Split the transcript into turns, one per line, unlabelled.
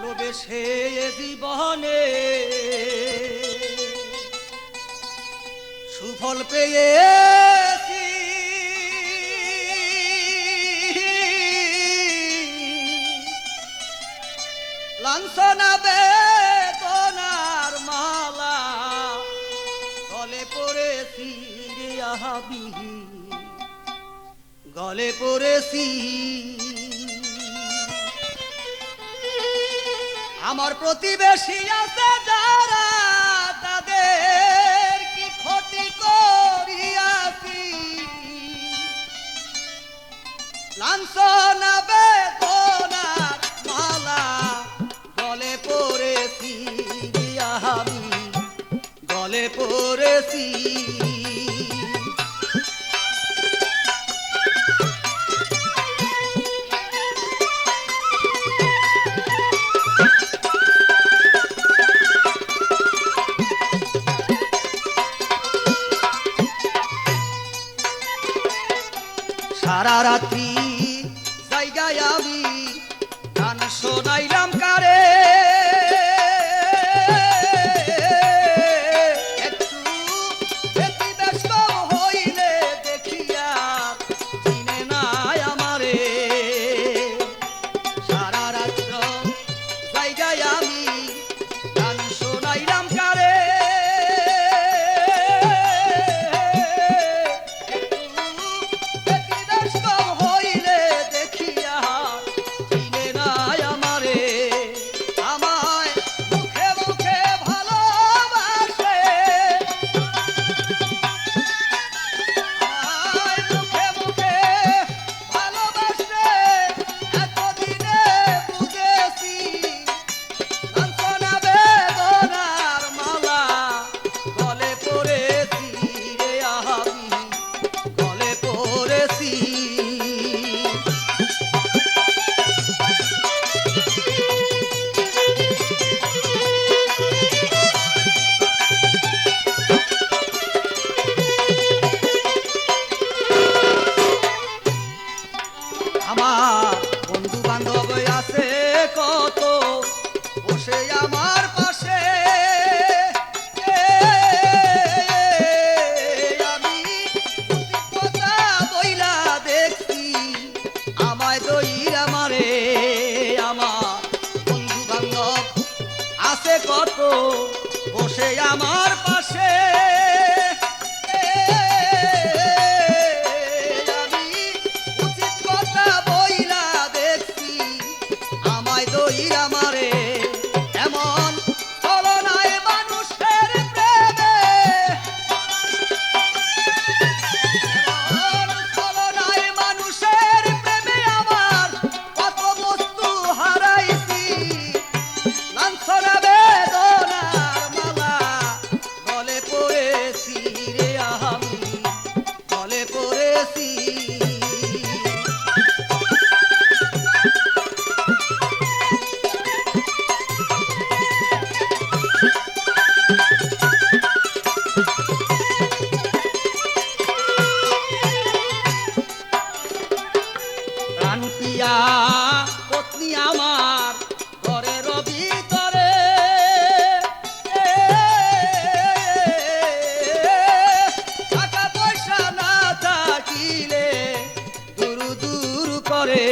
ভালোবেসে জীবনে সুফল পেয়েছি, লাঞ্ছনা বেদনার মালা গলে পড়েছি রে আহাবি, গলে পড়েছি। আমার প্রতিবেশী আছে যারা, তাদের কি ক্ষতি করিয়াছি, লাঞ্ছনা বেদনার মালা গলে পড়েছি আমি, গলে পড়েছি। সারা রাত্রি জায়গায় আমি গান শোনাইলাম কারে, একটু ব্যতিব্যস্ত হইলে দেখিয়া চিনে নাই আমারে। সারা রাত্র জায়গায় আমি গান শোনাইলাম কারে, আমার বন্ধু বান্ধব আছে কত বসে আমার পাশে, আমি কথা বইলা দেখছি আমায় দইরা মারে। আমার বন্ধু বান্ধব আছে কত বসে আমার পাশে, পত্নী আমার ঘরের ভিতরে, টাকা পয়সা না থাকিলে দূর দূর করে।